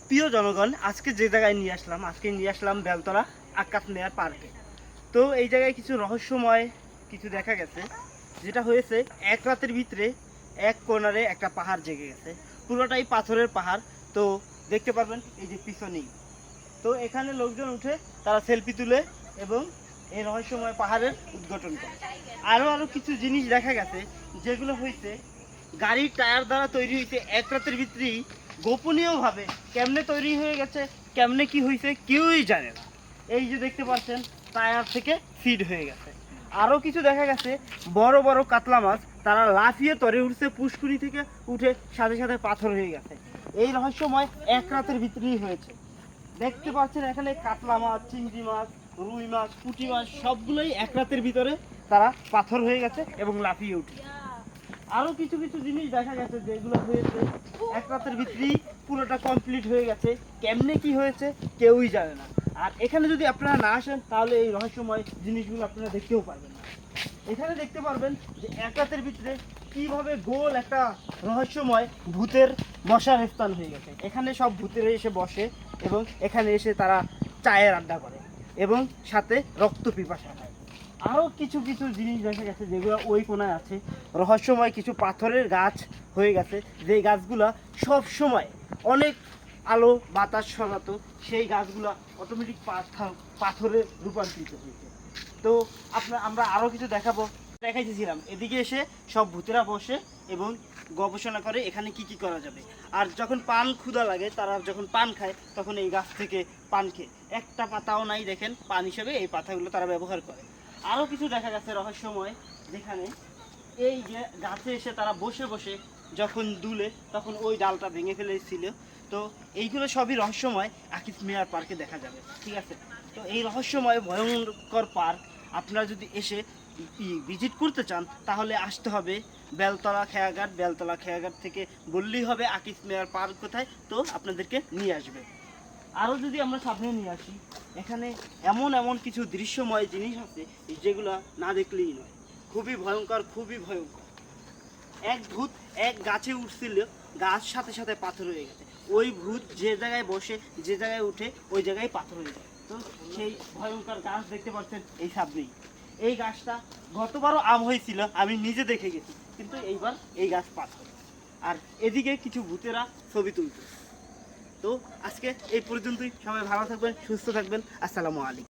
প্রিয় জনগণ, আজকে যে জায়গায় নিয়ে আসলাম বেলতলা আকাশ মেয়ার পার্কে। তো এই জায়গায় কিছু রহস্যময় কিছু দেখা গেছে। যেটা হয়েছে, এক রাতের ভিতরে এক কোণারে একটা পাহাড় জেগে গেছে, পুরোটাই পাথরের পাহাড়। তো দেখতে পারবেন এই যে পিছনেই। তো এখানে লোকজন উঠে তারা সেলফি তুলে এবং এই রহস্যময় পাহাড়ের উদ্ঘাটন করে। আরও কিছু জিনিস দেখা গেছে, যেগুলো হয়েছে গাড়ির টায়ার দ্বারা তৈরি হয়েছে এক রাতের ভিতরেই। গোপনীয়ভাবে কেমনে তৈরি হয়ে গেছে, কেমনে কি হয়েছে কেউই জানে না। এই যে দেখতে পাচ্ছেন, টায়ার থেকে ফিড হয়ে গেছে। আরও কিছু দেখা গেছে, বড় বড় কাতলা মাছ তারা লাফিয়ে তরে উঠছে, পুষ্কুনি থেকে উঠে সাথে সাথে পাথর হয়ে গেছে। এই রহস্যময় এক রাতের ভিতরেই হয়েছে। দেখতে পাচ্ছেন এখানে কাতলা মাছ, চিংড়ি মাছ, রুই মাছ, পুঁটি মাছ সবগুলোই এক রাতের ভিতরে তারা পাথর হয়ে গেছে এবং লাফিয়ে উঠে। আরও কিছু কিছু জিনিস দেখা গেছে যেগুলো হয়েছে এক রাতের ভিতরেই পুরোটা কমপ্লিট হয়ে গেছে। কেমনে কি হয়েছে কেউই জানে না। আর এখানে যদি আপনারা না আসেন তাহলে এই রহস্যময় জিনিসগুলো আপনারা দেখতেও পারবেন না। এখানে দেখতে পারবেন যে এক রাতের ভিতরে কিভাবে গোল একটা রহস্যময় ভূতের বসার স্থান হয়ে গেছে। এখানে সব ভূতেরা এসে বসে এবং এখানে এসে তারা চায়ের আড্ডা করে এবং সাথে রক্ত পিপাসা খায়। আরও কিছু কিছু জিনিস দেখা গেছে যেগুলো ওই কোনায় আছে। রহস্যময় কিছু পাথরের গাছ হয়ে গেছে, যে গাছগুলা সব সময় অনেক আলো বাতাস ছড়াতো, সেই গাছগুলা অটোমেটিক পাথরে রূপান্তরিত হয়েছে। তো আমরা আরও কিছু দেখাইতেছিলাম। এদিকে এসে সব ভূতেরা বসে এবং গবেষণা করে এখানে কি কি করা যাবে। আর যখন পান ক্ষুধা লাগে, তারা যখন পান খায় তখন এই গাছ থেকে পান খেয়ে, একটা পাতাও নাই দেখেন, পান হিসেবে এই পাতাগুলো তারা ব্যবহার করে। আরও কিছু দেখা গেছে রহস্যময়, যেখানে এই যে গাছে এসে তারা বসে বসে যখন দুলে তখন ওই ডালটা ভেঙে ফেলেছিল। তো এইগুলো সবই রহস্যময় আকিজ মিয়ার পার্কে দেখা যাবে, ঠিক আছে? তো এই রহস্যময় ভয়ঙ্কর পার্ক আপনারা যদি এসে ভিজিট করতে চান তাহলে আসতে হবে বেলতলা খেয়াঘাট। বেলতলা খেয়াঘাট থেকে বললেই হবে আকিজ মিয়ার পার্ক কোথায়, তো আপনাদেরকে নিয়ে আসবে। আরও যদি আমরা সামনে নিয়ে আসি, এখানে এমন এমন কিছু দৃশ্যময় জিনিস আছে যেগুলো না দেখলেই নয়। খুবই ভয়ঙ্কর, খুবই ভয়ঙ্কর। এক ভূত এক গাছে উঠছিল, গাছ সাথে সাথে পাথর হয়ে গেছে। ওই ভূত যে জায়গায় বসে, যে জায়গায় উঠে, ওই জায়গায় পাথর হয়ে যায়। তো সেই ভয়ঙ্কর গাছ দেখতে পাচ্ছেন এই সামনেই। এই গাছটা গতবারও আম হয়েছিল, আমি নিজে দেখে গেছি, কিন্তু এইবার এই গাছ পাথর। আর এদিকে কিছু ভূতেরা ছবি তুলছে। তো আজকে এই পর্যন্তই। সবাই ভালো থাকবেন, সুস্থ থাকবেন। আসসালামু আলাইকুম।